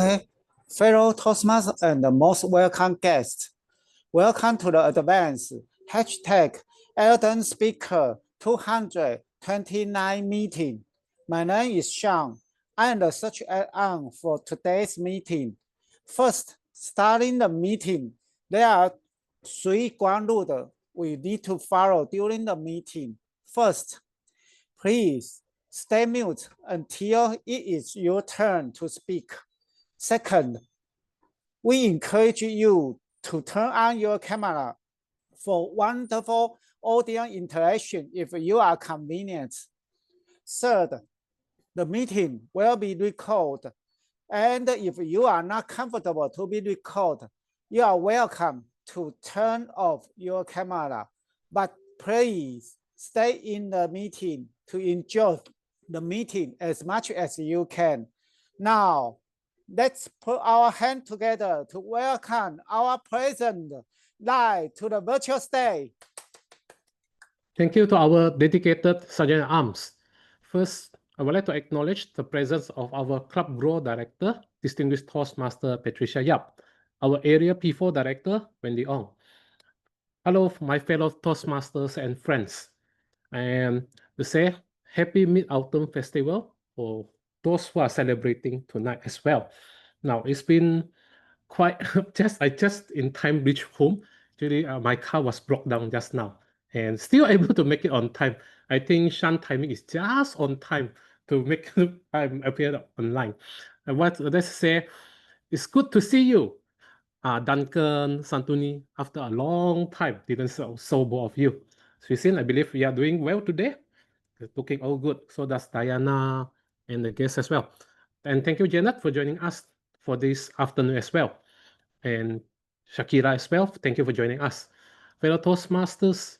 Okay, fellow Toastmasters and the most welcome guests, welcome to the advanced hashtag Elden Speaker 229 meeting. My name is Sean. I am the search on for today's meeting. First, starting the meeting, there are 3 ground rules we need to follow during the meeting. First, please stay mute until it is your turn to speak. Second, we encourage you to turn on your camera for wonderful audio interaction if you are convenient. Third, the meeting will be recorded, and if you are not comfortable to be recorded, you are welcome to turn off your camera, but please stay in the meeting to enjoy the meeting as much as you can. Now, let's put our hands together to welcome our president, Lai, to the virtual stage. Thank you to our dedicated Sergeant at Arms. First, I would like to acknowledge the presence of our Club Grow Director, Distinguished Toastmaster Patricia Yap, our Area P4 Director, Wendy Ong. Hello, my fellow Toastmasters and friends. And to say Happy Mid-Autumn Festival for those who are celebrating tonight as well. Now, it's been quite, I just in time reached home. Actually, my car was broke down just now and still able to make it on time. I think Sean's timing is just on time to make time appear online. And let's say, it's good to see you, Duncan, Santuni, after a long time. Didn't so both of you. Suisin, I believe we are doing well today. It's looking all good. So does Diana and the guests as well. And thank you, Janet, for joining us for this afternoon as well. And Shakira as well, thank you for joining us. Fellow Toastmasters,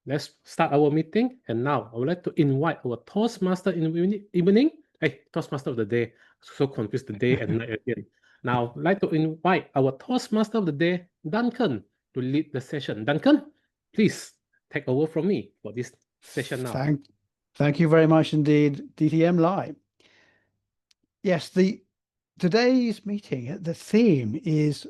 let's start our meeting. And now I would like to invite our Toastmaster in the evening. Hey, Toastmaster of the day. So confused the day and night again. Now, I'd like to invite our Toastmaster of the day, Duncan, to lead the session. Duncan, please take over from me for this session now. Thank you very much indeed, DTM Lai. Yes, today's meeting, the theme is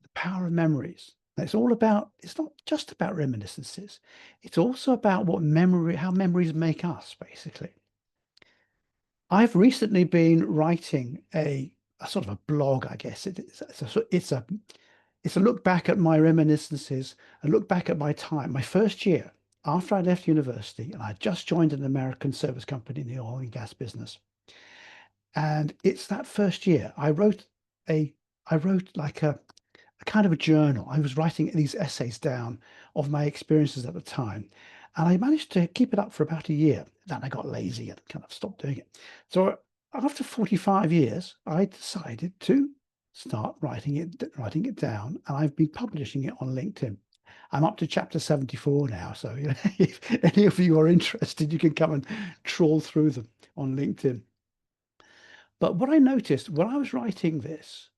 the power of memories. It's all about, it's not just about reminiscences. It's also about how memories make us, basically. I've recently been writing a sort of a blog, I guess. It's a look back at my reminiscences, a look back at my time, my first year after I left university, and I just joined an American service company in the oil and gas business. And it's that first year I wrote like a kind of a journal. I was writing these essays down of my experiences at the time, and I managed to keep it up for about a year. Then I got lazy and kind of stopped doing it. So after 45 years, I decided to start writing it down, and I've been publishing it on LinkedIn. I'm up to chapter 74 now, so if any of you are interested, you can come and trawl through them on LinkedIn. But what I noticed when I was writing this,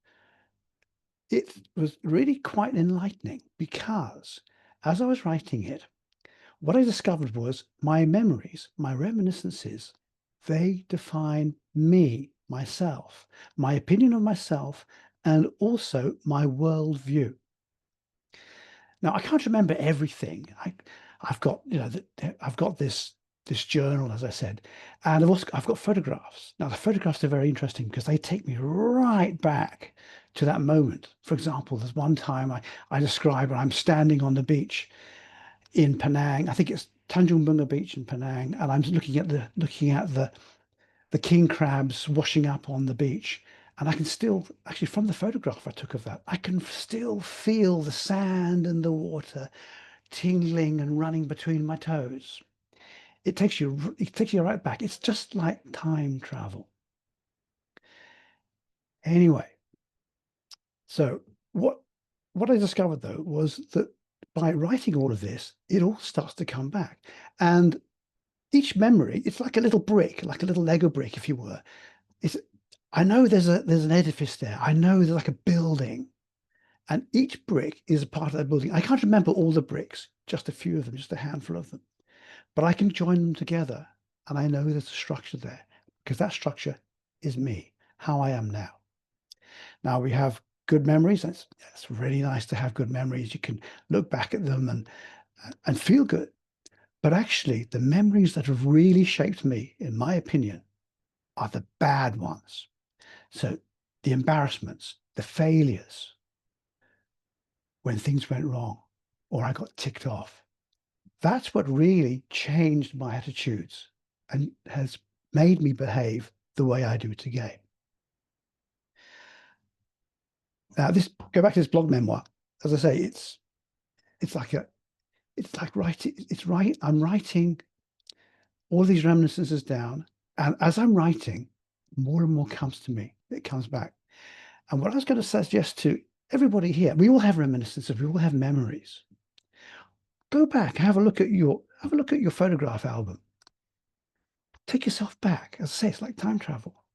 it was really quite enlightening, because as I was writing it, what I discovered was my memories, my reminiscences, they define me, myself, my opinion of myself, and also my worldview. Now, I can't remember everything. I've got, I've got this journal, as I said, and I've got photographs. Now, the photographs are very interesting because they take me right back to that moment. For example, there's one time I describe when I'm standing on the beach in Penang. I think it's Tanjung Bunga Beach in Penang, and I'm looking at the king crabs washing up on the beach. And I can still, actually from the photograph I took of that, I can still feel the sand and the water tingling and running between my toes. It takes you right back. It's just like time travel. Anyway, so what I discovered though was that by writing all of this, it all starts to come back. And each memory, it's like a little brick, like a little Lego brick, if you were. I know there's an edifice there. I know there's like a building, and each brick is a part of that building. I can't remember all the bricks, just a few of them, just a handful of them, but I can join them together, and I know there's a structure there, because that structure is me, how I am now. Now we have good memories. It's really nice to have good memories. You can look back at them and feel good. But actually, the memories that have really shaped me, in my opinion, are the bad ones. So the embarrassments, the failures, when things went wrong or I got ticked off. That's what really changed my attitudes and has made me behave the way I do today. Now, go back to this blog memoir. As I say, it's like writing. I'm writing all these reminiscences down, and as I'm writing, more and more comes to me. It comes back. And what I was going to suggest to everybody here, we all have reminiscences. We all have memories. Go back, have a look at your photograph album. Take yourself back. As I say, it's like time travel.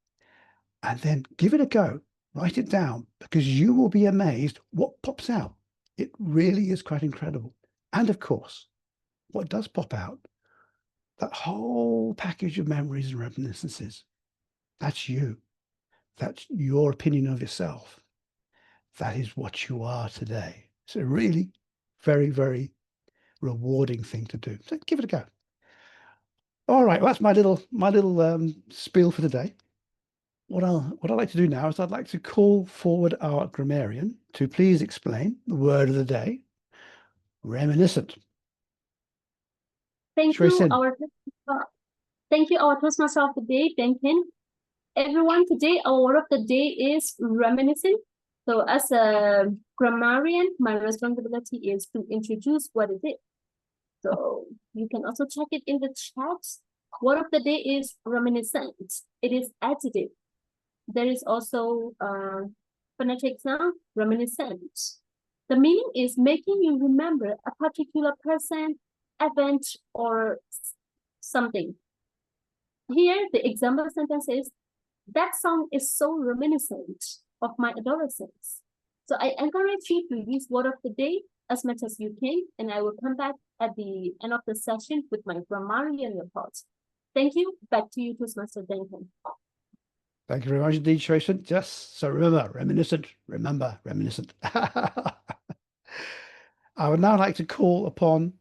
And then give it a go. Write it down, because you will be amazed what pops out. It really is quite incredible. And of course, what does pop out, that whole package of memories and reminiscences, that's you. That's your opinion of yourself. That is what you are today. It's a really very, very rewarding thing to do. So give it a go. All right, well, that's my little spiel for today. What I'd like to do now is I'd like to call forward our grammarian to please explain the word of the day, reminiscent. Thank you, our Toastmaster of the day, Duncan. Everyone, today our word of the day is reminiscent. So as a grammarian, my responsibility is to introduce what it is. So you can also check it in the chat. Word of the day is reminiscent. It is adjective. There is also phonetic sound, reminiscent. The meaning is making you remember a particular person, event, or something. Here, the example sentence is, that song is so reminiscent of my adolescence. So I encourage you to use word of the day as much as you can, and I will come back at the end of the session with my grammarian report. Thank you. Back to you, Toastmaster Duncan. Thank you very much indeed, Cherish. Just so remember, reminiscent, remember, reminiscent. I would now like to call upon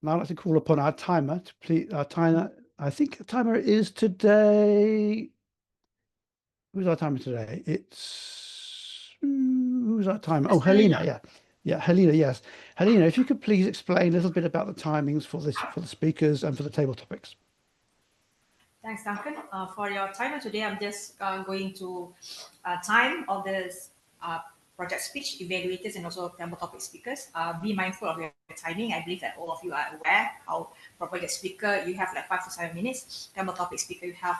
our timer to please. Our timer, I think the timer is today. Who's our timer today? It's who's our timer? Oh, Helena. Yeah, Helena. Yes, Helena. If you could please explain a little bit about the timings for the speakers and for the table topics. Thanks, Duncan. For your timer today, I'm just going to time all this project speech evaluators and also table topic speakers. Be mindful of your timing. I believe that all of you are aware how for project speaker, you have like 5 to 7 minutes. Table topic speaker, you have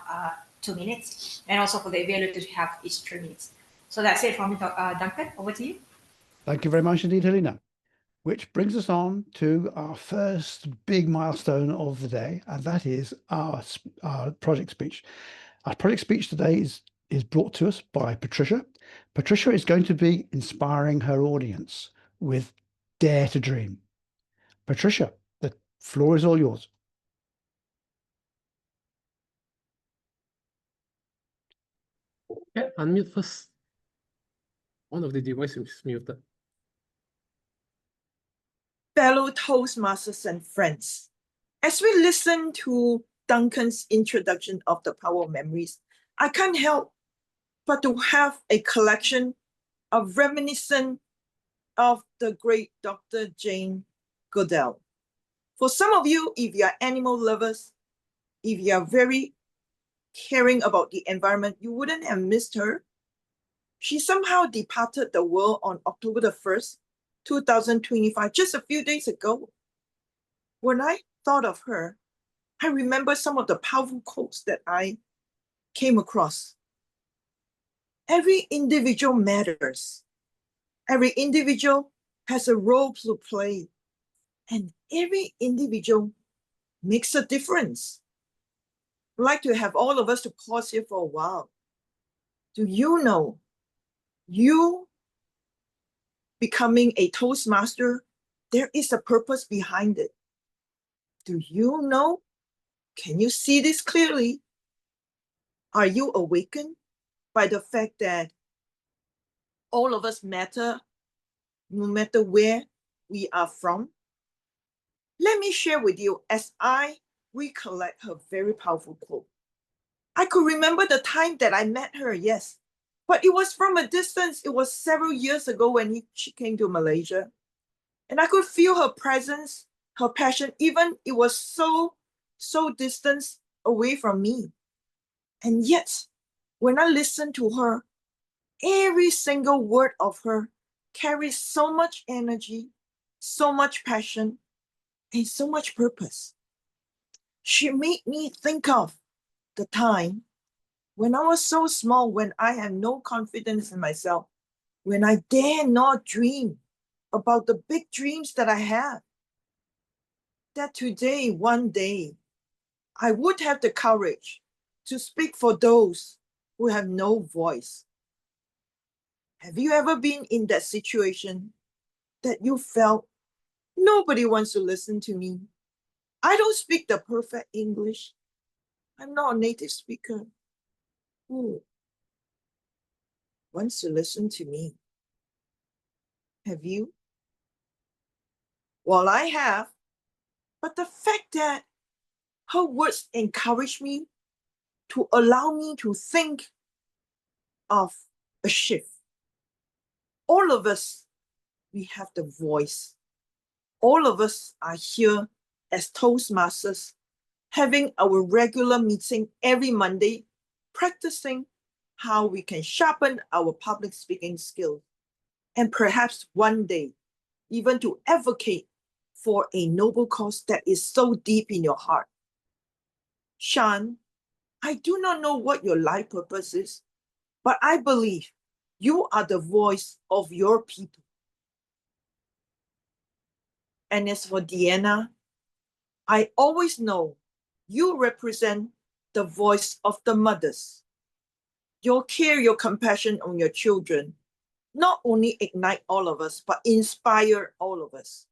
2 minutes. And also for the evaluators, you have each 3 minutes. So that's it from me, Duncan. Over to you. Thank you very much indeed, Helena. Which brings us on to our first big milestone of the day, and that is our project speech. Our project speech today is brought to us by Patricia. Patricia is going to be inspiring her audience with Dare to Dream. Patricia, the floor is all yours. Yeah, unmute first. One of the devices is muted. Fellow Toastmasters and friends, as we listen to Duncan's introduction of the power of memories, I can't help but to have a collection of reminiscent of the great Dr. Jane Goodall. For some of you, if you are animal lovers, if you are very caring about the environment, you wouldn't have missed her. She somehow departed the world on October the 1st, 2025, just a few days ago. When I thought of her, I remember some of the powerful quotes that I came across. Every individual matters. Every individual has a role to play, and every individual makes a difference. I'd like to have all of us to pause here for a while. Do you know you becoming a Toastmaster, there is a purpose behind it? Do you know? Can you see this clearly? Are you awakened by the fact that All of us matter, no matter where we are from. Let me share with you as I recollect her very powerful quote. I could remember the time that I met her, yes, but it was from a distance. It was several years ago when she came to Malaysia. And I could feel her presence, her passion, even it was so distant away from me. And yet, when I listened to her, every single word of her carries so much energy, so much passion, and so much purpose. She made me think of the time when I was so small, when I had no confidence in myself, when I dare not dream about the big dreams that I have. That today, one day, I would have the courage to speak for those who have no voice. Have you ever been in that situation that you felt nobody wants to listen to me? I don't speak the perfect English. I'm not a native speaker. Who wants to listen to me? Have you? Well, I have. But the fact that her words encouraged me to allow me to think of a shift. All of us, we have the voice. All of us are here as Toastmasters, having our regular meeting every Monday, practicing how we can sharpen our public speaking skills, and perhaps one day even to advocate for a noble cause that is so deep in your heart. Sean, I do not know what your life purpose is, but I believe you are the voice of your people. And as for Deanna, I always know you represent the voice of the mothers. Your care, your compassion on your children not only ignite all of us, but inspire all of us.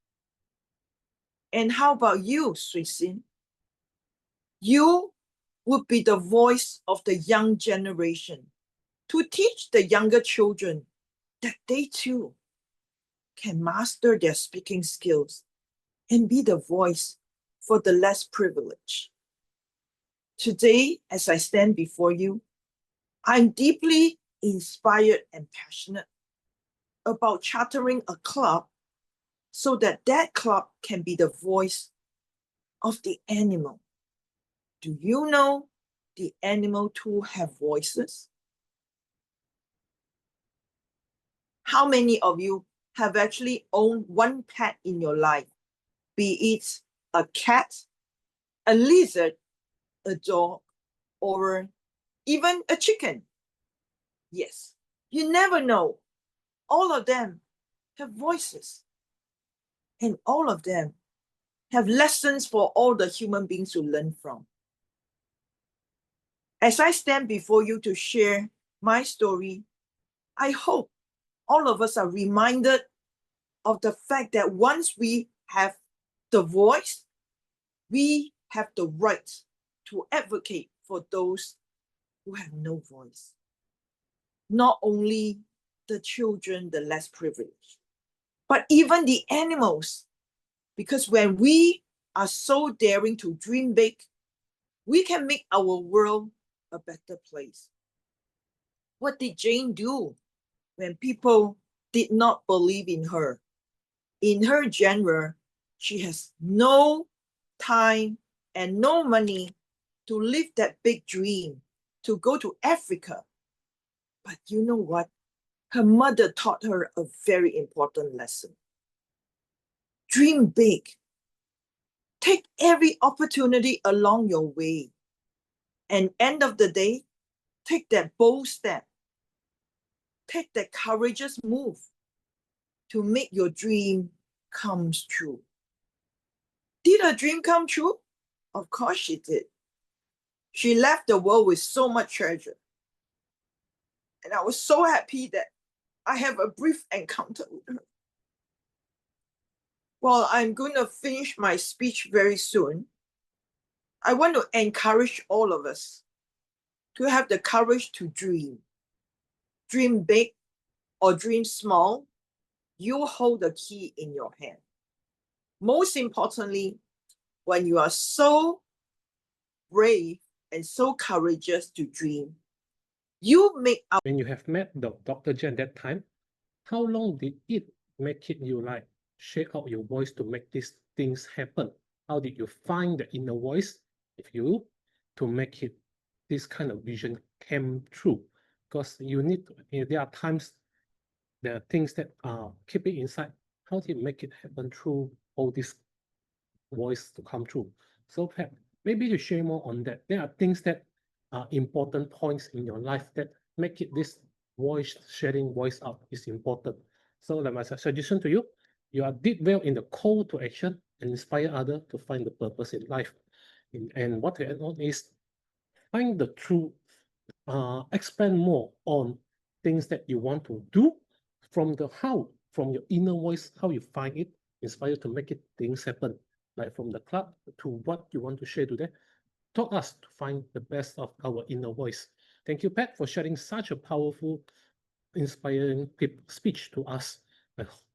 And how about you, Suisin? You would be the voice of the young generation to teach the younger children that they too can master their speaking skills and be the voice for the less privileged. Today, as I stand before you, I'm deeply inspired and passionate about chartering a club so that that club can be the voice of the animal. Do you know the animal too have voices? How many of you have actually owned one pet in your life, be it a cat, a lizard, a dog, or even a chicken? Yes, you never know. All of them have voices, and all of them have lessons for all the human beings to learn from. As I stand before you to share my story, I hope all of us are reminded of the fact that once we have the voice, we have the right to advocate for those who have no voice. Not only the children, the less privileged, but even the animals. Because when we are so daring to dream big, we can make our world a better place. What did Jane do when people did not believe in her? In her genre, she has no time and no money to live that big dream, to go to Africa. But you know what? Her mother taught her a very important lesson. Dream big. Take every opportunity along your way. And end of the day, take that bold step. Take that courageous move to make your dream come true. Did her dream come true? Of course she did. She left the world with so much treasure. And I was so happy that I have a brief encounter with her. Well, I'm going to finish my speech very soon. I want to encourage all of us to have the courage to dream. Dream big, or dream small, you hold the key in your hand. Most importantly, when you are so brave and so courageous to dream, you make out. When you have met Dr. Jen that time, how long did it make it you like shake out your voice to make these things happen? How did you find the inner voice if you to make it this kind of vision came true? Because you need there are times there are things that keep it inside. How do you make it happen through all this voice to come true? So Pat, maybe you share more on that. There are things that are important points in your life that make it this voice sharing voice out is important. So like my suggestion to you, you are did well in the call to action and inspire others to find the purpose in life. And what to add on is find the true, expand more on things that you want to do from the how, from your inner voice, how you find it, inspire to make it things happen. Like from the club to what you want to share today, taught us to find the best of our inner voice. Thank you, Pat, for sharing such a powerful, inspiring speech to us.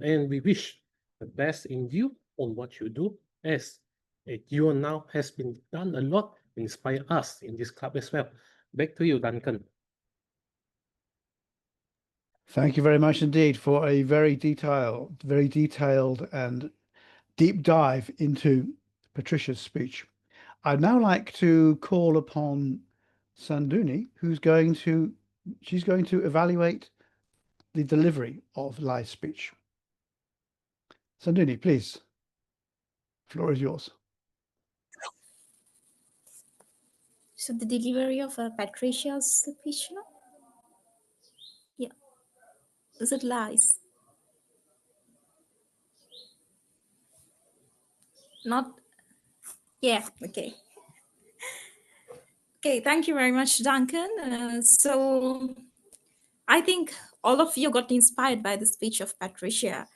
And we wish the best in you on what you do, as you now has been done a lot to inspire us in this club as well. Back to you, Duncan. Thank you very much indeed for a very detailed and deep dive into Patricia's speech. I'd now like to call upon Sanduni, she's going to evaluate the delivery of Lai's speech. Sanduni, please. Floor is yours. So the delivery of Patricia's speech now? Yeah. Is it lies? Not, yeah, okay. Okay, thank you very much, Duncan. So I think all of you got inspired by the speech of Patricia.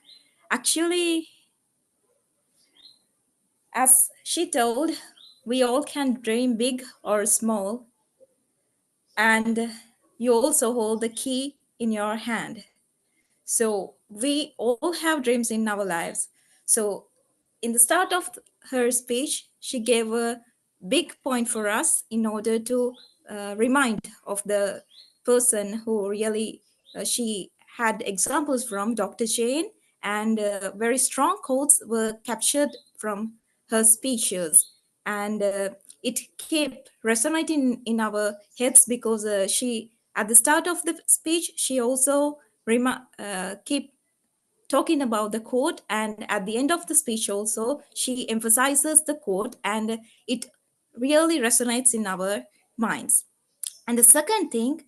Actually, as she told, we all can dream big or small, and you also hold the key in your hand. So we all have dreams in our lives. So in the start of her speech, she gave a big point for us in order to remind of the person who really, she had examples from Dr. Jane, and very strong quotes were captured from her speeches. And it kept resonating in our heads because she, at the start of the speech, she also keep talking about the quote, and at the end of the speech also she emphasizes the quote, and it really resonates in our minds. And the second thing,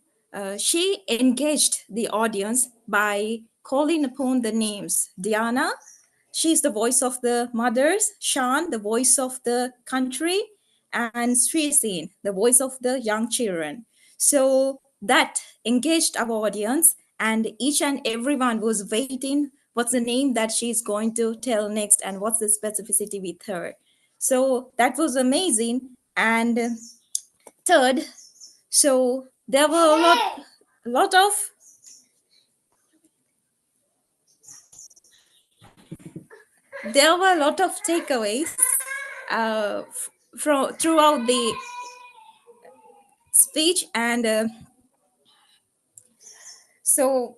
she engaged the audience by calling upon the names. Diana, she's the voice of the mothers. Sean, the voice of the country. And Srisin, the voice of the young children. So that engaged our audience, and each and everyone was waiting what's the name that she's going to tell next and what's the specificity with her. So that was amazing. And third, so there were a lot of takeaways from throughout the speech. And so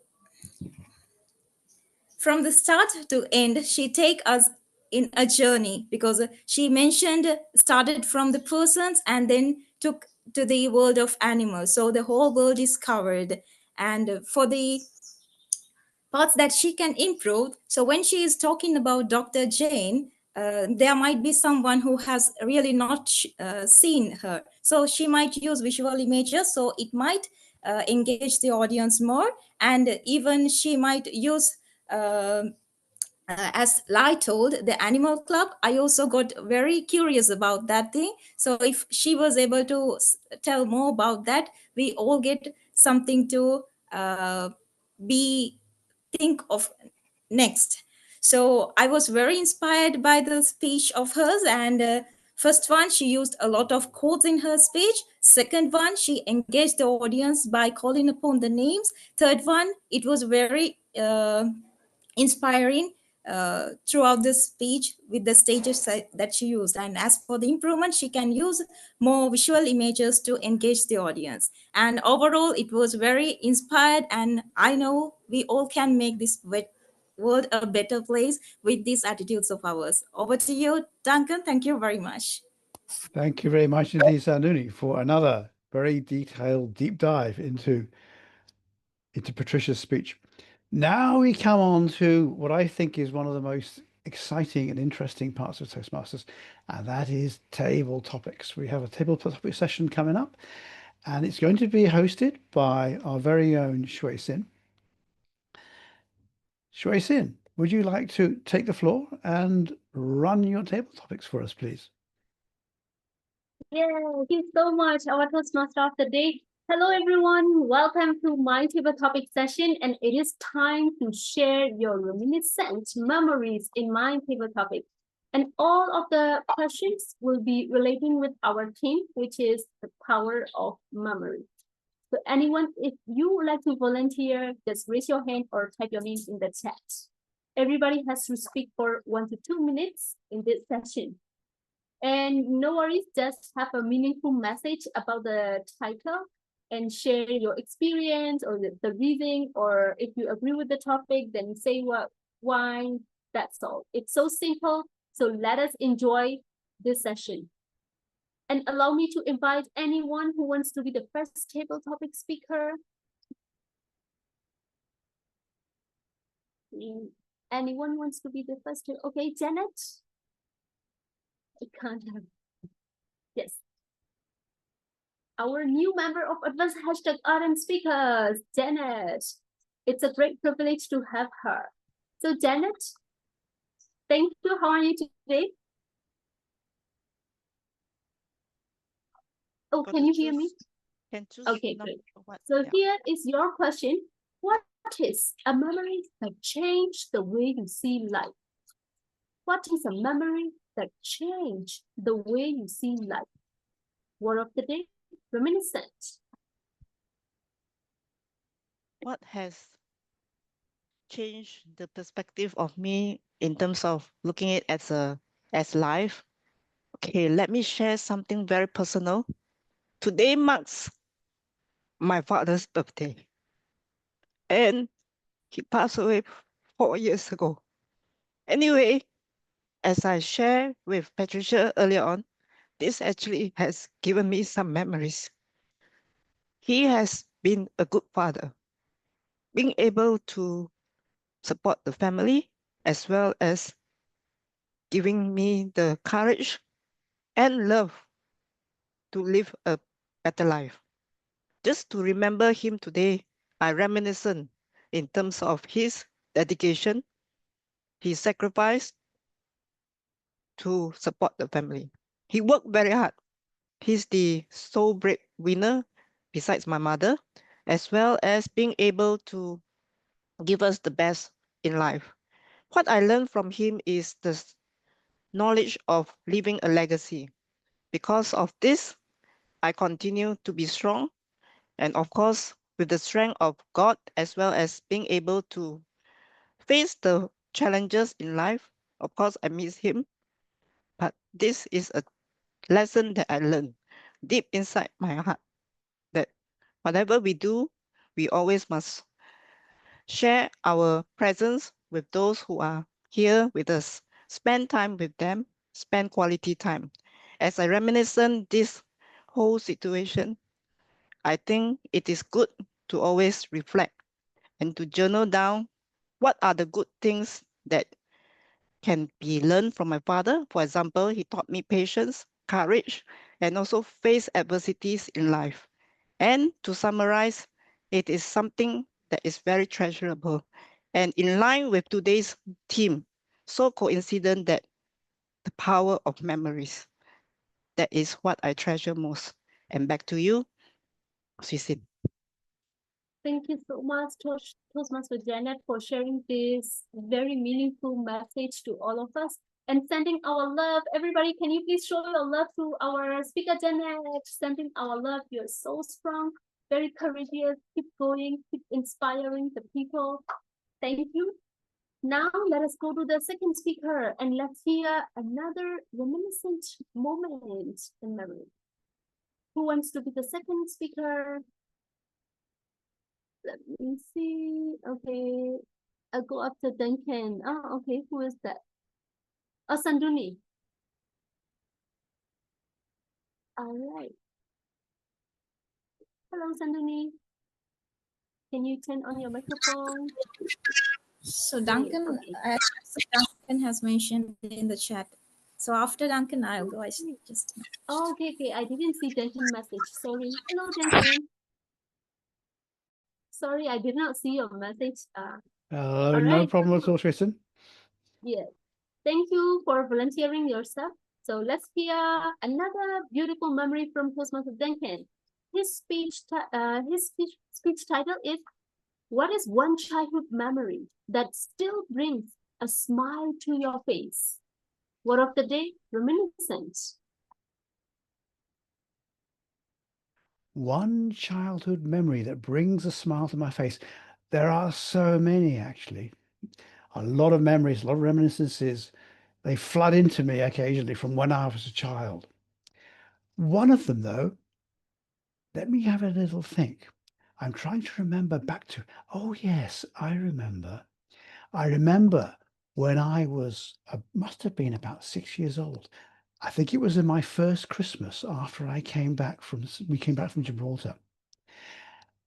from the start to end, she take us in a journey, because she mentioned started from the persons and then took to the world of animals. So the whole world is covered. And for the parts that she can improve, so when she is talking about Dr. Jane, there might be someone who has really not seen her. So she might use visual images, so it might engage the audience more. And even she might use as Lai told, the animal club, I also got very curious about that thing. So if she was able to tell more about that, we all get something to think of next. So I was very inspired by the speech of hers. And First one, she used a lot of quotes in her speech. Second one, she engaged the audience by calling upon the names. Third one, it was very inspiring throughout the speech with the stages that she used. And as for the improvement, she can use more visual images to engage the audience. And overall, it was very inspired. And I know we all can make this world a better place with these attitudes of ours. Over to you, Duncan. Thank you very much. Thank you very much indeed, Sanduni, for another very detailed deep dive into Patricia's speech. Now we come on to what I think is one of the most exciting and interesting parts of Toastmasters, and that is table topics. We have a table topic session coming up, and it's going to be hosted by our very own Shui Sin. Shui Sin, would you like to take the floor and run your table topics for us, please? Yeah, thank you so much, our Toastmaster of the day. Hello, everyone. Welcome to my table topic session, and it is time to share your reminiscent memories in my table topic. And all of the questions will be relating with our theme, which is the power of memory. So anyone, if you would like to volunteer, just raise your hand or type your names in the chat. Everybody has to speak for 1 to 2 minutes in this session. And no worries, just have a meaningful message about the title and share your experience or the reason, or if you agree with the topic, then say why, that's all. It's so simple. So let us enjoy this session. And allow me to invite anyone who wants to be the first table topic speaker. Anyone wants to be the first? Okay, Janet. I can't have. Yes. Our new member of Advanced #RM Speakers, Janet. It's a great privilege to have her. So Janet, thank you. How are you today? Oh, can you hear me? Okay, great. So here is your question. What is a memory that changed the way you see life? What is a memory that changed the way you see life? Word of the day, reminiscent. What has changed the perspective of me in terms of looking at it as life? Okay, let me share something very personal. Today marks my father's birthday, and he passed away 4 years ago. Anyway, as I shared with Patricia earlier on, this actually has given me some memories. He has been a good father, being able to support the family as well as giving me the courage and love to live a better life. Just to remember him today, I reminiscent in terms of his dedication, his sacrifice to support the family. He worked very hard. He's the sole breadwinner besides my mother, as well as being able to give us the best in life. What I learned from him is the knowledge of leaving a legacy. Because of this, I continue to be strong. And of course, with the strength of God, as well as being able to face the challenges in life, of course, I miss him. But this is a lesson that I learned deep inside my heart, that whatever we do, we always must share our presence with those who are here with us. Spend time with them, spend quality time. As I reminiscent this whole situation, I think it is good to always reflect and to journal down what are the good things that can be learned from my father. For example, he taught me patience, courage, and also face adversities in life. And to summarize, it is something that is very treasurable. And in line with today's theme, so coincident that the power of memories, that is what I treasure most. And back to you, Susin. Thank you so much, Toastmaster Janet, for sharing this very meaningful message to all of us. and sending our love. Everybody, can you please show your love to our speaker, Janet? Sending our love. You're so strong, very courageous. Keep going, keep inspiring the people. Thank you. Now let us go to the second speaker and let's hear another reminiscent moment in memory. Who wants to be the second speaker? Let me see. Okay, I'll go after Duncan. Oh, okay, who is that? Oh, Sanduni. All right. Hello, Sanduni. Can you turn on your microphone? So Duncan, Okay. Duncan has mentioned in the chat. So after Duncan, I'll go. I just. Oh, okay, okay. I didn't see Duncan message. Sorry. Hello, Duncan. Sorry, I did not see your message. No right. problem at all, Tristan. Yeah. Thank you for volunteering yourself. So let's hear another beautiful memory from Toastmaster Duncan. His speech title is, "What is one childhood memory that still brings a smile to your face?" Word of the day, reminiscence. One childhood memory that brings a smile to my face. There are so many, actually. A lot of memories, a lot of reminiscences. They flood into me occasionally from when I was a child. One of them, though, let me have a little think. I'm trying to remember back to, oh, yes, I remember. I remember when I was, must have been about 6 years old. I think it was in my first Christmas after we came back from Gibraltar.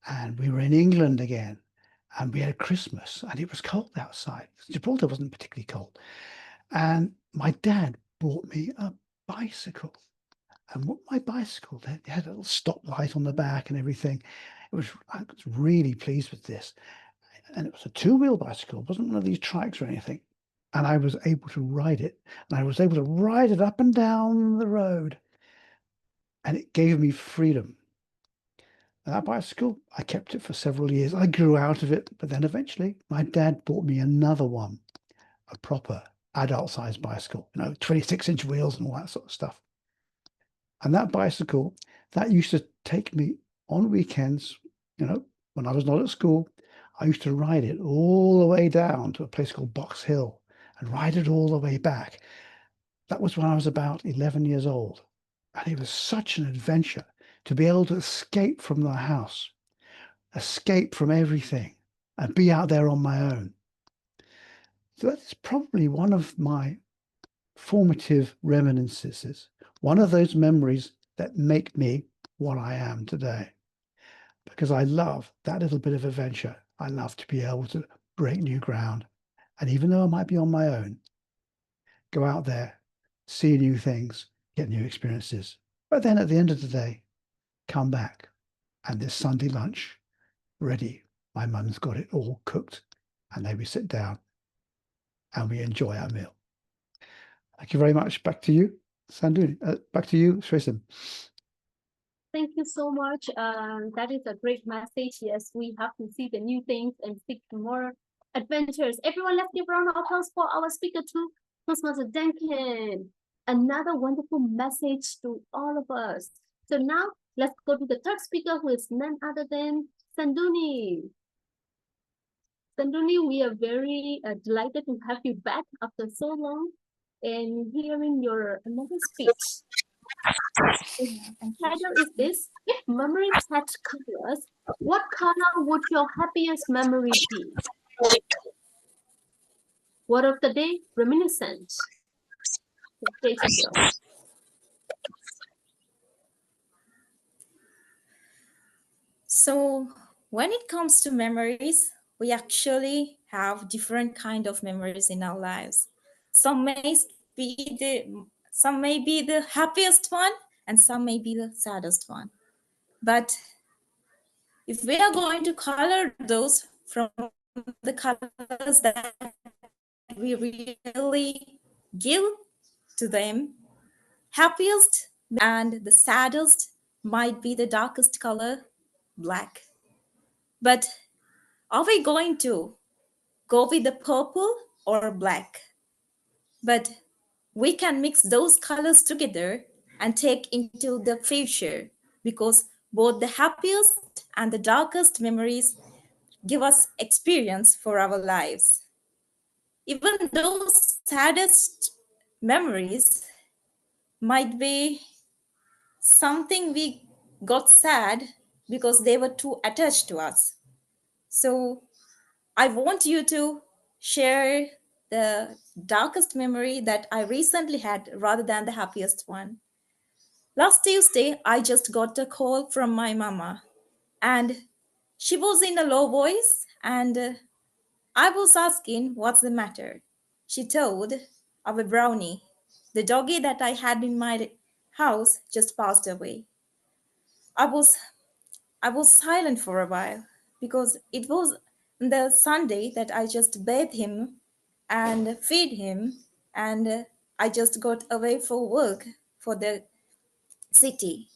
And we were in England again. And we had Christmas and it was cold outside. Gibraltar wasn't particularly cold. And my dad bought me a bicycle. And what my bicycle, they had a little stoplight on the back and everything. I was really pleased with this. And it was a two-wheel bicycle. It wasn't one of these trikes or anything. And I was able to ride it. And I was able to ride it up and down the road. And it gave me freedom. And that bicycle, I kept it for several years. I grew out of it. But then eventually, my dad bought me another one, a proper adult-sized bicycle, 26-inch wheels and all that sort of stuff. And that bicycle, that used to take me on weekends, when I was not at school. I used to ride it all the way down to a place called Box Hill and ride it all the way back. That was when I was about 11 years old. And it was such an adventure to be able to escape from the house, escape from everything, and be out there on my own. So that's probably one of my formative reminiscences, one of those memories that make me what I am today. Because I love that little bit of adventure. I love to be able to break new ground. And even though I might be on my own, go out there, see new things, get new experiences. But then at the end of the day, come back and there's Sunday lunch ready. My mum's got it all cooked. And then we sit down and we enjoy our meal. Thank you very much. Back to you, Sanduni. Back to you, Tristan. Thank you so much. That is a great message. Yes, we have to see the new things and seek more adventures. Everyone, let's give a round of applause for our speaker too, Toastmaster Duncan. Another wonderful message to all of us. So now let's go to the third speaker, who is none other than Sanduni. Sanduni, we are very delighted to have you back after so long and hearing your another speech. Title is this: if memories had colors, what color would your happiest memory be? Word of the day, reminiscence. The stage is yours. So when it comes to memories, we actually have different kind of memories in our lives. Some may be the happiest one, and some may be the saddest one. But if we are going to color those from the colors that we really give to them, happiest and the saddest might be the darkest color, black. But are we going to go with the purple or black? But we can mix those colors together and take into the future, because both the happiest and the darkest memories give us experience for our lives. Even those saddest memories might be something we got sad because they were too attached to us. So I want you to share the darkest memory that I recently had rather than the happiest one. Last Tuesday, I just got a call from my mama, and she was in a low voice, and I was asking what's the matter. She told our brownie, the doggy that I had in my house, just passed away. I was silent for a while because it was the Sunday that I just bathed him and feed him, and I just got away for work for the city,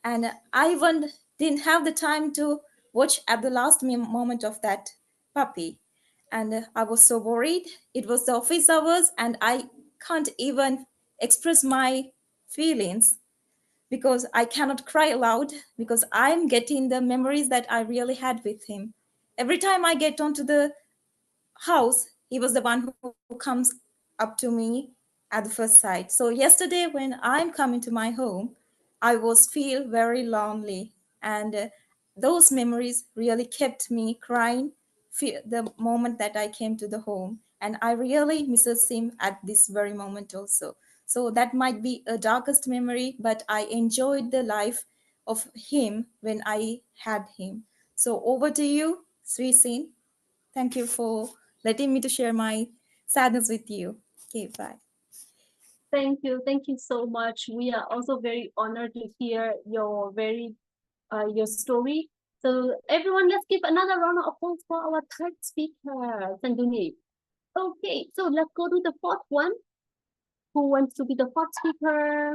and I even didn't have the time to watch at the last moment of that puppy, and I was so worried. It was the office hours, and I can't even express my feelings because I cannot cry aloud because I'm getting the memories that I really had with him. Every time I get onto the house, he was the one who comes up to me at the first sight. So yesterday when I'm coming to my home, I was feel very lonely, and those memories really kept me crying the moment that I came to the home, and I really misses him at this very moment also. So that might be a darkest memory, but I enjoyed the life of him when I had him. So over to you, Sri Sin. Thank you for letting me to share my sadness with you. Okay, bye. Thank you. Thank you so much. We are also very honored to hear your your story. So everyone, let's give another round of applause for our third speaker, Sanduni. Okay, so let's go to the fourth one. Who wants to be the fourth speaker?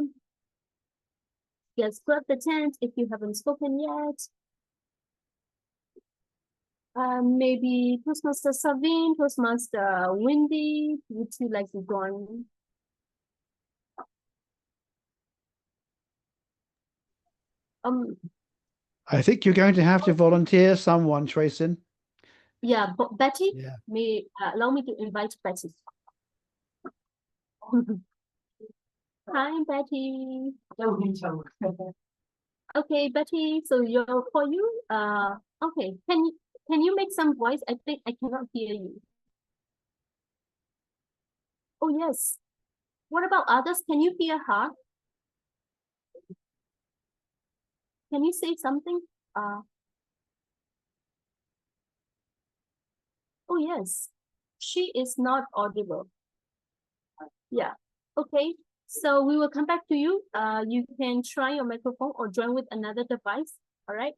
Yes, grab the tent if you haven't spoken yet. Maybe Toastmaster Savine, Toastmaster Wendy, would you like to join? I think you're going to have to volunteer someone, Tracin. Yeah, but Betty, Yeah. may allow me to invite Betty. Hi, Betty. Okay, Betty. So you're for you. Okay. Can you make some voice? I think I cannot hear you. Oh yes. What about others? Can you hear her? Can you say something? Oh yes. She is not audible. Yeah. Okay. So we will come back to you. You can try your microphone or join with another device. All right.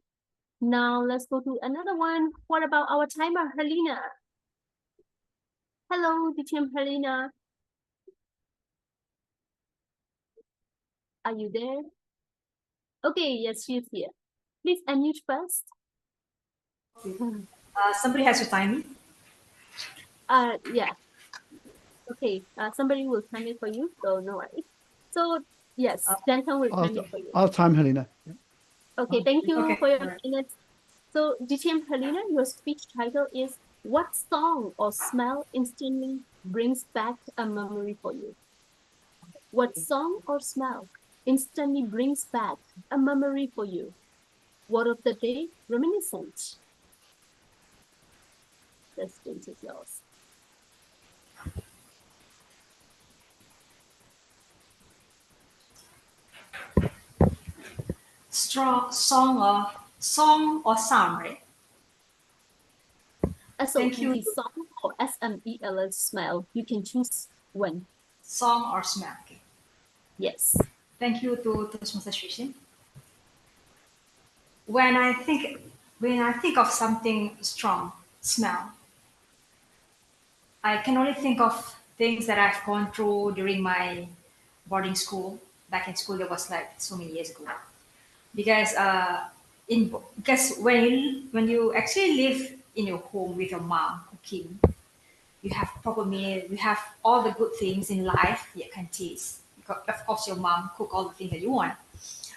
Now let's go to another one. What about our timer, Helena? Hello, DTM Helena. Are you there? Okay, yes, she's here. Please unmute first. Somebody has to time me. Yeah. Okay, somebody will time it for you, so no worries. So yes, Duncan will time it for you. I'll time Helena. Okay, thank you Okay, for your alright. kindness. So DTM Helena, your speech title is "What song or smell instantly brings back a memory for you?" What song or smell instantly brings back a memory for you? Word of the day, reminiscent. The stage is yours. Strong song or sound, right? Thank you. SOED, song or SMEL, smell. You can choose one. Song or smell. Okay. Yes. Thank you to Toastmaster Shishin. When I think of something strong, smell, I can only think of things that I've gone through during my boarding school. Back in school, that was like so many years ago. Because because when you actually live in your home with your mom cooking, you have proper meal, you have all the good things in life you can taste. Because of course your mom cook all the things that you want.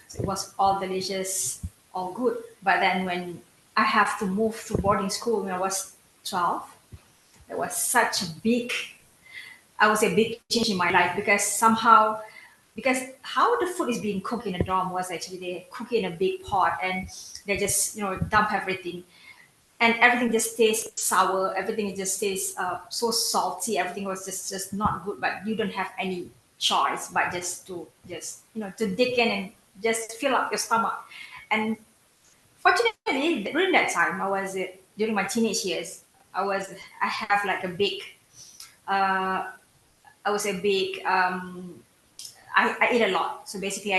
So it was all delicious, all good. But then when I have to move to boarding school when I was 12, there was such a big, I would say big change in my life because how the food is being cooked in the dorm was actually they cook it in a big pot and they just dump everything, and everything just tastes sour. Everything just tastes so salty. Everything was just not good. But you don't have any choice but to dig in and just fill up your stomach. And fortunately, during that time, during my teenage years, I have like a big, I was a big, I eat a lot. So basically,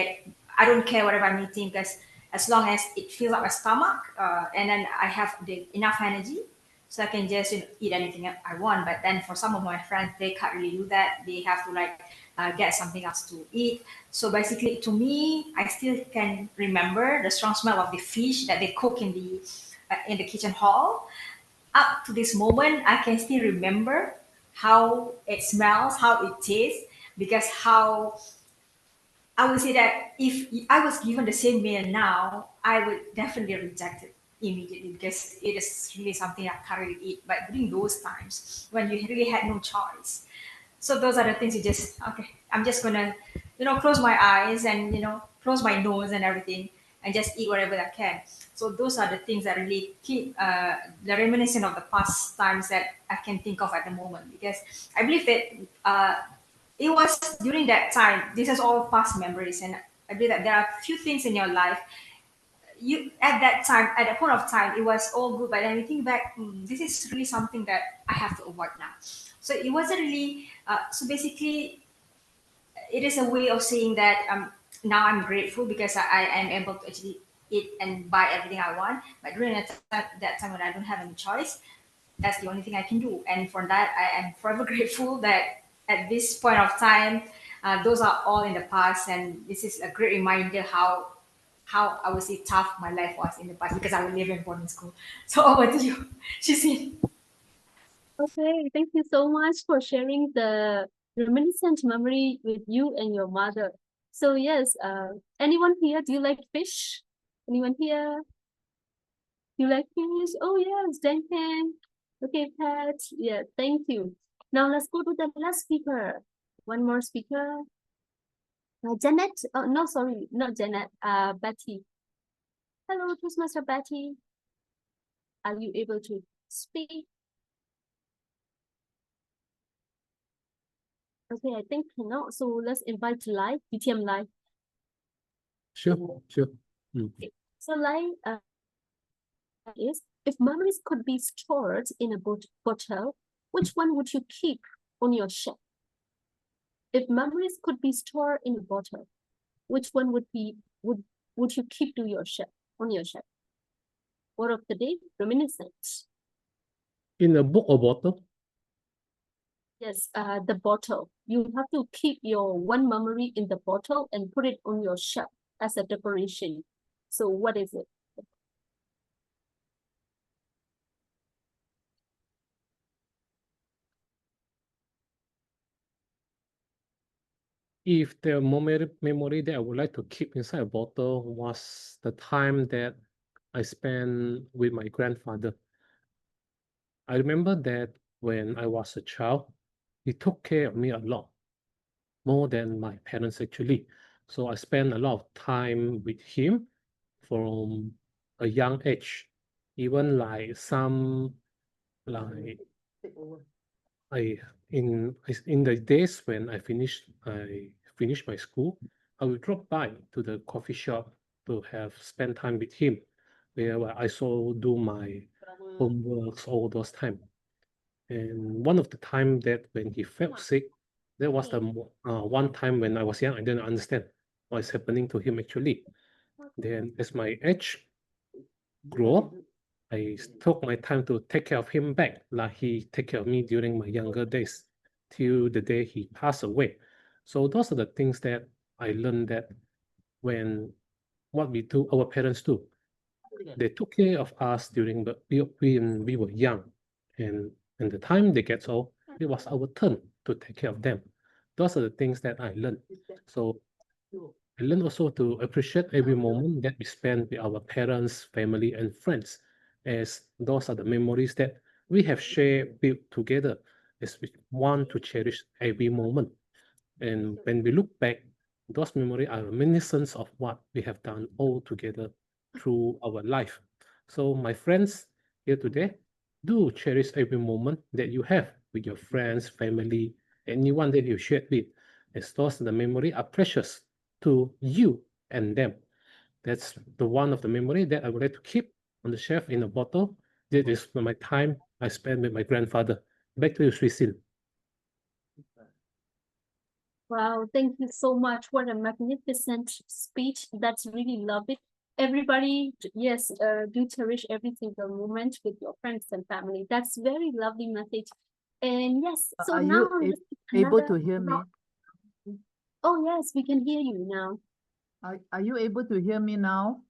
I don't care whatever I'm eating because as long as it fills up my stomach and then I have enough energy, so I can just eat anything I want. But then for some of my friends, they can't really do that. They have to get something else to eat. So basically, to me, I still can remember the strong smell of the fish that they cook in the kitchen hall. Up to this moment, I can still remember how it smells, how it tastes, because how I would say that if I was given the same meal now, I would definitely reject it immediately because it is really something I can't really eat. But during those times when you really had no choice, so those are the things you just okay. I'm just gonna, close my eyes and close my nose and everything and just eat whatever I can. So those are the things that really keep the reminiscent of the past times that I can think of at the moment because I believe that it was during that time. This is all past memories, and I believe that there are a few things in your life. You at that time, at that point of time, it was all good, but then you think back, this is really something that I have to avoid now. So it wasn't really. So basically, it is a way of saying that now I'm grateful because I am able to actually eat and buy everything I want. But during that time when I don't have any choice, that's the only thing I can do. And for that, I am forever grateful that at this point of time, those are all in the past. And this is a great reminder how I would say tough my life was in the past because I would live in boarding school. So over to you, Shizin. Okay, thank you so much for sharing the reminiscent memory with you and your mother. So yes, anyone here, do you like fish? Anyone here? You like fish? Oh yes, Duncan. Okay, Pat. Yeah, thank you. Now let's go to the last speaker. One more speaker. Janet. Oh no, sorry, not Janet. Betty. Hello, Toastmaster Betty. Are you able to speak? Okay, I think no. So let's invite Lai, DTM Lai. Sure. Okay. So Lai is, if memories could be stored in a bottle, which one would you keep on your shelf? If memories could be stored in a bottle, which one would you keep to your shelf, on your shelf? Word of the day, reminiscence. In a book or bottle? Yes, the bottle. You have to keep your one memory in the bottle and put it on your shelf as a decoration. So what is it? If the memory that I would like to keep inside a bottle was the time that I spent with my grandfather. I remember that when I was a child, he took care of me a lot, more than my parents actually. So I spent a lot of time with him from a young age, even like I in the days when I finished my school, I would drop by to the coffee shop to have spend time with him, where I also do my homeworks all those time. And one of the time that when he felt sick, that was the one time when I was young, I didn't understand what is happening to him actually. Then as my age grew up, I took my time to take care of him back, like he take care of me during my younger days, till the day he passed away. So those are the things that I learned that when what we do, our parents do, they took care of us during when we were young, and And the time they get old, it was our turn to take care of them. Those are the things that I learned. So I learned also to appreciate every moment that we spend with our parents, family, and friends, as those are the memories that we have shared, built together, as we want to cherish every moment. And when we look back, those memories are reminiscence of what we have done all together through our life. So my friends here today, do cherish every moment that you have with your friends, family, anyone that you shared with, as those the memory are precious to you and them. That's the one of the memory that I would like to keep on the shelf in a bottle. That is my time I spent with my grandfather. Back to you, Sri Sin. Wow, thank you so much. What a magnificent speech. That's really lovely. Everybody, yes, do cherish every single moment with your friends and family. That's very lovely message. And yes, so Are now you let's pick able another to hear me? rock. Oh yes, we can hear you now. Are you able to hear me now?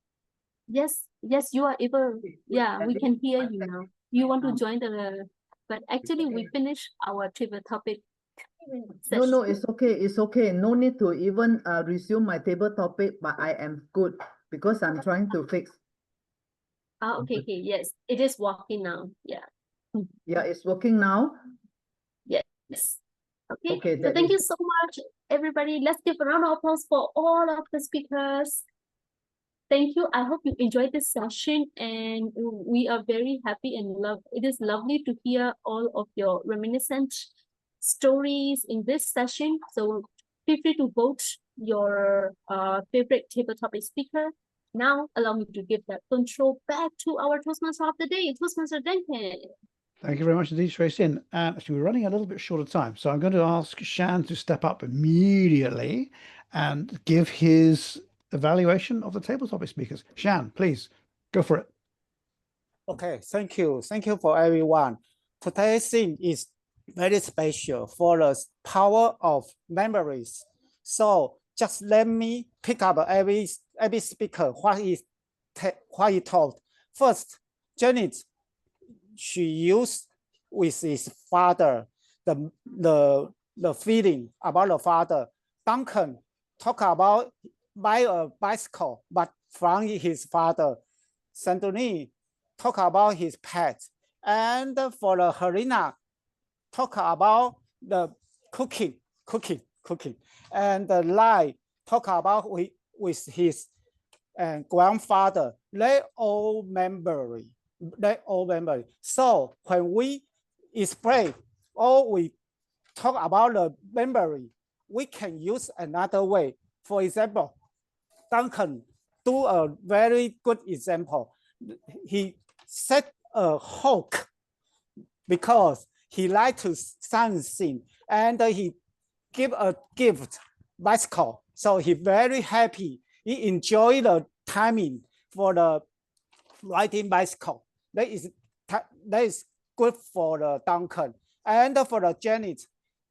Yes, yes, you are able. Yeah, we can hear you now. You want to join the, but actually we finished our trivia topic No, no, session. it's okay. It's okay. No need to even resume my table topic, but I am good because I'm trying to fix. Ah, okay, okay, yes, it is working now. Yeah. Yeah, it's working now. Yes. Okay. Okay, So that thank is you so much, everybody. Let's give a round of applause for all of the speakers. Thank you. I hope you enjoyed this session, and we are very happy and love. It is lovely to hear all of your reminiscent stories in this session. So feel free to vote your favorite table topic speaker. Now, allow me to give that control back to our Toastmaster of the day, Toastmaster Duncan. Thank you very much indeed, Shui Sin. Actually, we're running a little bit short of time, so I'm going to ask Shan to step up immediately and give his evaluation of the table topic speakers. Shan, please go for it. Okay, thank you. Thank you for everyone. Today's thing is very special for the power of memories. So just let me pick up every speaker what he told. First, Janet, she used with his father the feeling about the father. Duncan talk about buy a bicycle, but from his father. Santoni talk about his pet. And for the Helena, talk about the cooking. And the Lai talk about with his grandfather. They all memory. So when we explain or we talk about the memory, we can use another way. For example, Duncan do a very good example. He set a hook because he liked to something, and he give a gift bicycle. So he very happy. He enjoy the timing for the riding bicycle. That is good for the Duncan. And for the Janet,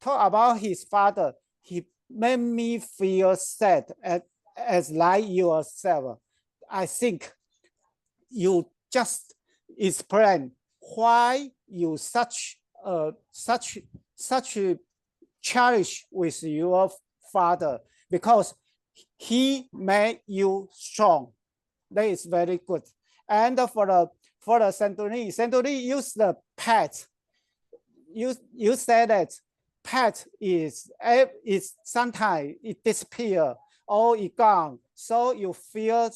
talk about his father. He made me feel sad as like yourself. I think you just explain why you such cherish with your father, because he made you strong. That is very good. And for the Santoni use the pet. You said that pet is sometimes it disappear or it gone, so you feel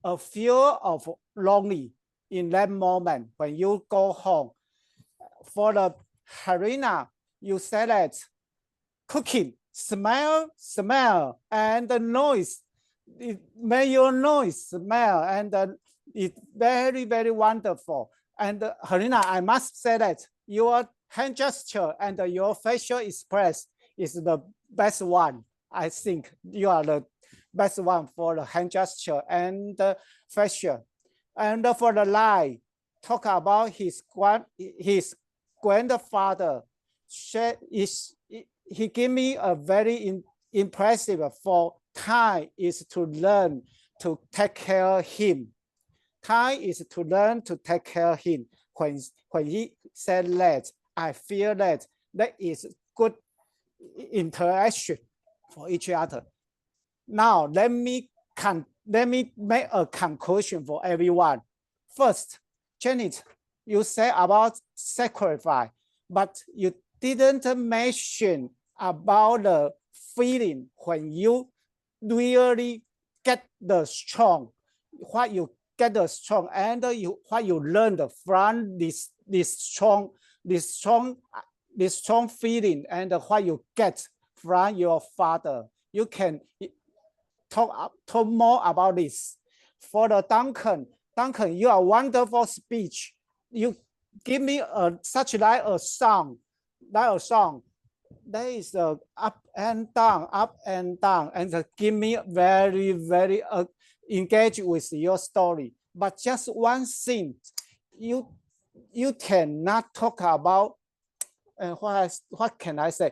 a fear of lonely in that moment when you go home. For the Harina, you said that cooking, smell, and the noise. It made your noise, smell, and it's very, very wonderful. And Harina, I must say that your hand gesture and your facial express is the best one. I think you are the best one for the hand gesture and the facial. And for the Lai, talk about his grandfather. He gave me a very impressive for time is to learn to take care of him. Time is to learn to take care of him. When say that, I feel that that is good interaction for each other. Now let me make a conclusion for everyone. First, Janet, you say about sacrifice, but you didn't mention about the feeling when you really get the strong, what you get the strong, and what you learned from this strong feeling, and what you get from your father. You can talk more about this. For the Duncan, you are wonderful speech. You give me such like a song. There is a up and down, and give me very engaged with your story. But just one thing, you cannot talk about. What can I say?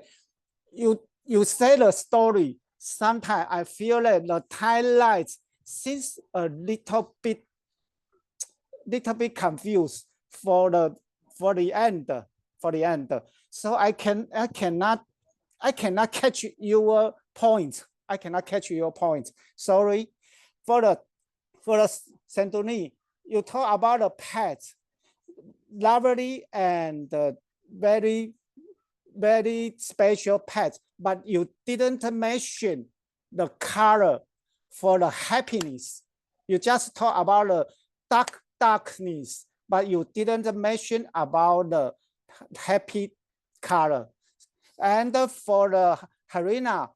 You say the story. Sometimes I feel that the highlights seems a little bit confused for the end. So I cannot catch your point. Sorry. For the Santoni, you talk about the pet, lovely and very special pet, but you didn't mention the color for the happiness. You just talk about the darkness, but you didn't mention about the happy color. And for the Harina,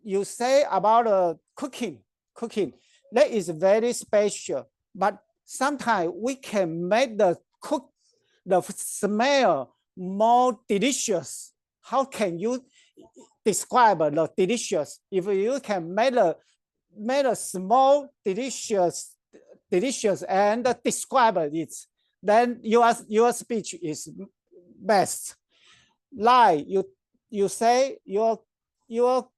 you say about the cooking. That is very special, but sometimes we can make the smell more delicious. How can you describe the delicious? If you can make a small delicious and describe it, then your speech is best. Like you say your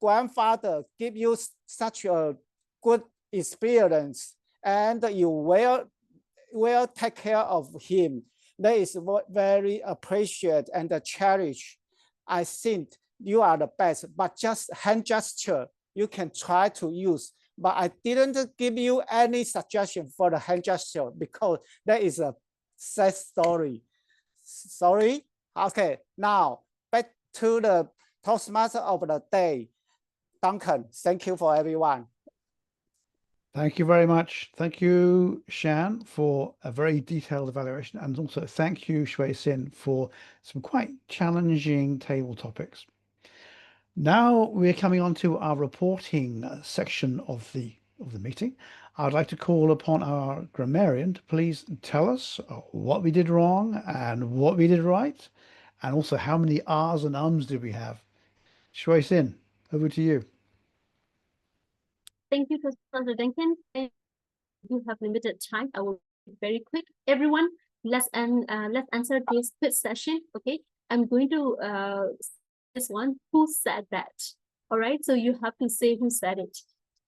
grandfather give you such a good experience, and you will take care of him. That is very appreciated and cherish. I think you are the best, but just hand gesture you can try to use. But I didn't give you any suggestion for the hand gesture because that is a sad story. Sorry. Okay, now back to the Toastmaster of the day, Duncan. Thank you for everyone. Thank you very much. Thank you, Shan, for a very detailed evaluation. And also thank you, Shui Sin, for some quite challenging table topics. Now we're coming on to our reporting section of the meeting. I'd like to call upon our grammarian to please tell us what we did wrong and what we did right, and also how many R's and ums did we have. Shui Sin, over to you. Thank you, Professor Duncan. You have limited time. I will be very quick. Everyone, let's answer this quick session. Okay, I'm going to this one. Who said that? All right. So you have to say who said it.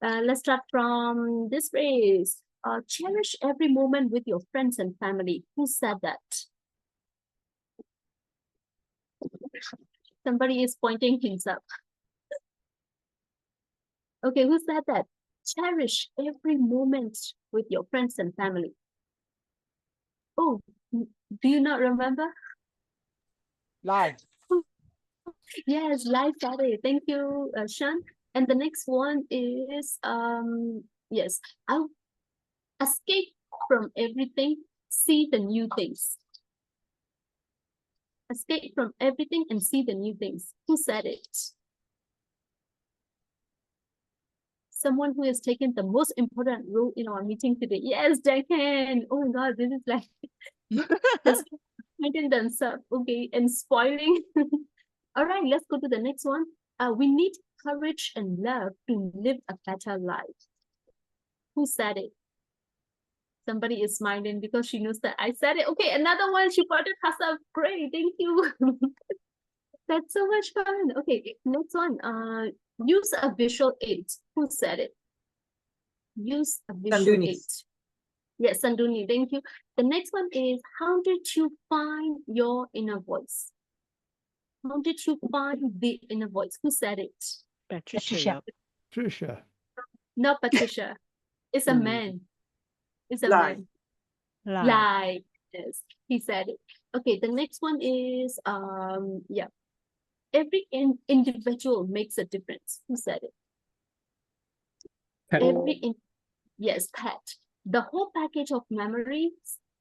Let's start from this phrase. Cherish every moment with your friends and family. Who said that? Somebody is pointing things up. Okay, who said that? Cherish every moment with your friends and family. Oh, do you not remember? Lai. Yes, Lai said it. Thank you, Shan. And the next one is yes, I'll escape from everything, see the new things. Escape from everything and see the new things. Who said it? Someone who has taken the most important role in our meeting today. Yes, Duncan. Oh my God, this is like just making themselves okay and spoiling. All right, let's go to the next one. We need courage and love to live a better life. Who said it? Somebody is smiling because she knows that I said it. Okay, another one. She put it herself. Great, thank you. That's so much fun. Okay, next one. Use a visual aid. Who said it? Use a visual aid. Yes, Sanduni, thank you. The next one is, how did you find your inner voice? How did you find the inner voice? Who said it? Patricia Yap. Patricia. Not Patricia. It's a man. It's a Lai. man. Lai. Lai. Yes, he said it. Okay, the next one is yeah. Every individual makes a difference. Who said it? Pat. Yes, Pat. The whole package of memories,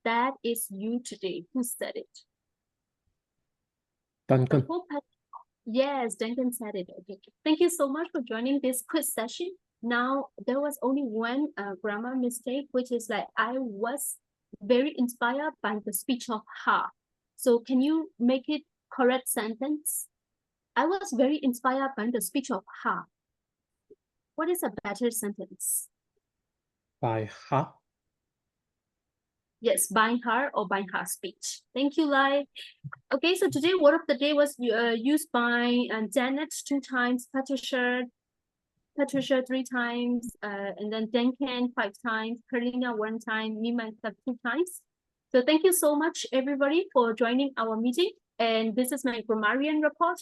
that is you today. Who said it? The Duncan. whole Yes, Duncan said it. Okay. Thank you so much for joining this quiz session. Now, there was only one grammar mistake, which is like I was very inspired by the speech of Ha. So can you make it correct sentence? I was very inspired by the speech of Ha. What is a better sentence? By Ha. Yes, by her or by her speech. Thank you, Lai. Okay, so today word of the day was used by Janet 2 times, Patricia 3 times, and then Duncan 5 times, Karina 1 time, me myself 2 times. So thank you so much, everybody, for joining our meeting. And this is my grammarian report.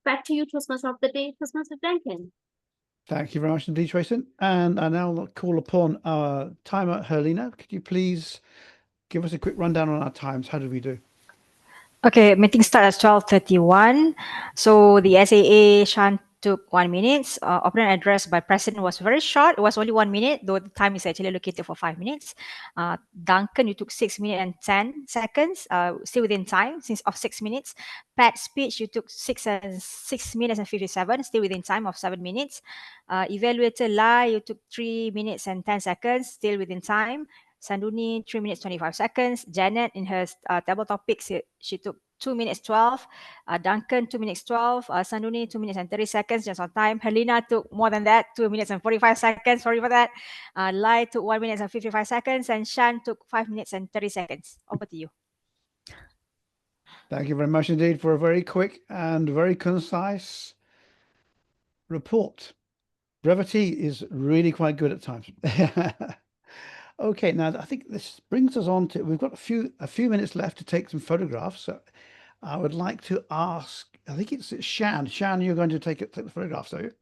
Back to you, Toastmaster of the day, Toastmaster Duncan. Thank you very much indeed, Tracy. And I now call upon our timer, Helena. Could you please give us a quick rundown on our times? How did we do? Okay, meeting starts at 12:31. So the SAA Shan took 1 minute. Opening address by President was very short. It was only 1 minute, though the time is actually allocated for 5 minutes. Duncan, you took 6 minutes and 10 seconds, still within time since of 6 minutes. Pat's speech, you took 6 minutes and 57, still within time of 7 minutes. Evaluator Lai, you took 3 minutes and 10 seconds, still within time. Sanduni, 3 minutes 25 seconds. Janet, in her table topics, she took 2 minutes 12. Duncan, 2 minutes 12. Sanduni, 2 minutes and 30 seconds, just on time. Helena took more than that, 2 minutes and 45 seconds. Sorry for that. Lai took 1 minute and 55 seconds. And Shan took 5 minutes and 30 seconds. Over to you. Thank you very much indeed for a very quick and very concise report. Brevity is really quite good at times. Okay, now I think this brings us on to, we've got a few minutes left to take some photographs. So I would like to ask, I think it's Shan. Shan, you're going to take the photographs, are you?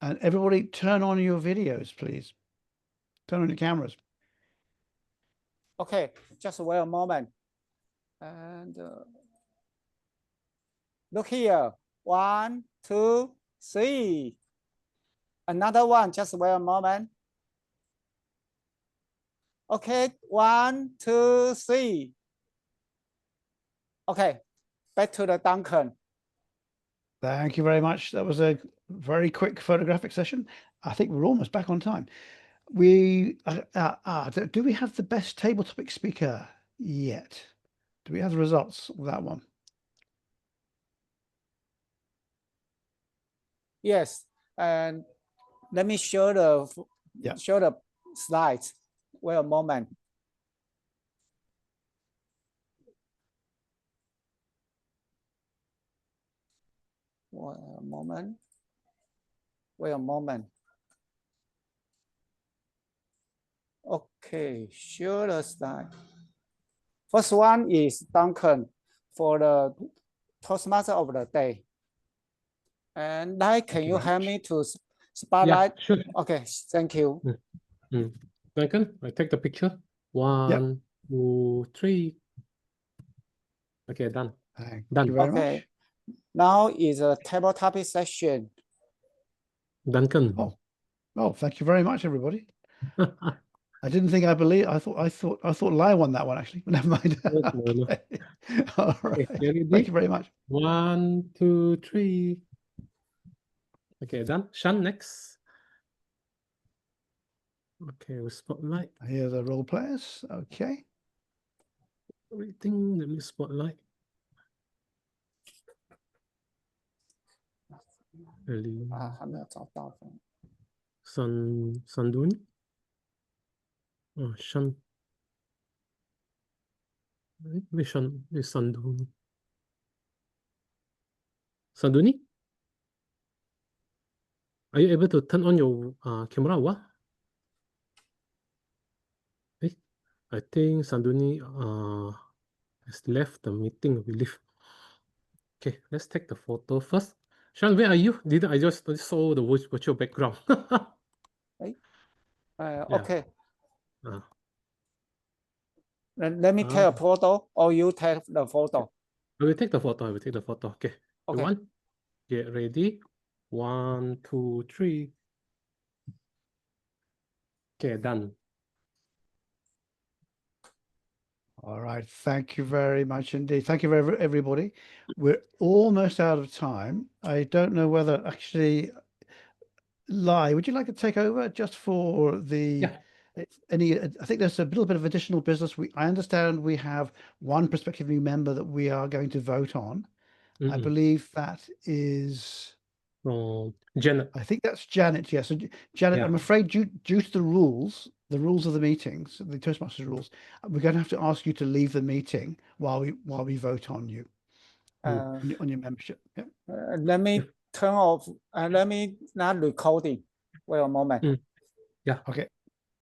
And everybody turn on your videos, please. Turn on your cameras. Okay, just wait a moment. And look here. 1, 2, 3. Another one, just wait a moment. Okay, 1, 2, 3. Okay, back to the Duncan. Thank you very much. That was a very quick photographic session. I think we're almost back on time. We do we have the best table topic speaker yet? Do we have the results of that one? Yes, and let me show the slides. Wait a moment. Wait a moment. Wait a moment. Okay, show the slide. First one is Duncan for the Toastmaster of the day. And Lai, can you help me to spotlight? Yeah, sure. Okay, thank you. Duncan, I take the picture. 1, 2, 3. Okay, done. Thank Done. you very Okay. much. Now is a table topic session. Duncan. Oh, thank you very much, everybody. I didn't think I thought Lai won that one actually. Never mind. No. All right. Okay, Thank you very much. 1, 2, 3. Okay, done. Shan, next. Okay, we spotlight. Here are the role players. Okay. Everything. Let me spotlight. Helena. 还没有找到。 Sanduni. Oh, Shan. Which one is Sanduni? Sanduni? Are you able to turn on your camera? What? I think Sanduni has left the meeting, I believe. Okay, let's take the photo first. Sean, where are you? Didn't I just saw the virtual background? Yeah. Okay. Uh, Let me take a photo, or you take the photo. I will take the photo. I will take the photo. Okay. Okay. Everyone, get ready. 1, 2, 3. Okay, done. All right. Thank you very much indeed. Thank you very everybody. We're almost out of time. I don't know whether actually, Lai, would you like to take over just for the any? I think there's a little bit of additional business. I understand we have one prospective new member that we are going to vote on. I believe that is Janet. I think that's Janet. Yes. So Janet, Yeah. I'm afraid due to the rules of the meetings, the Toastmasters rules, we're going to have to ask you to leave the meeting while we vote on you on your membership. Yeah. Let me turn off. Let me not recording. Wait a moment. Yeah. Okay.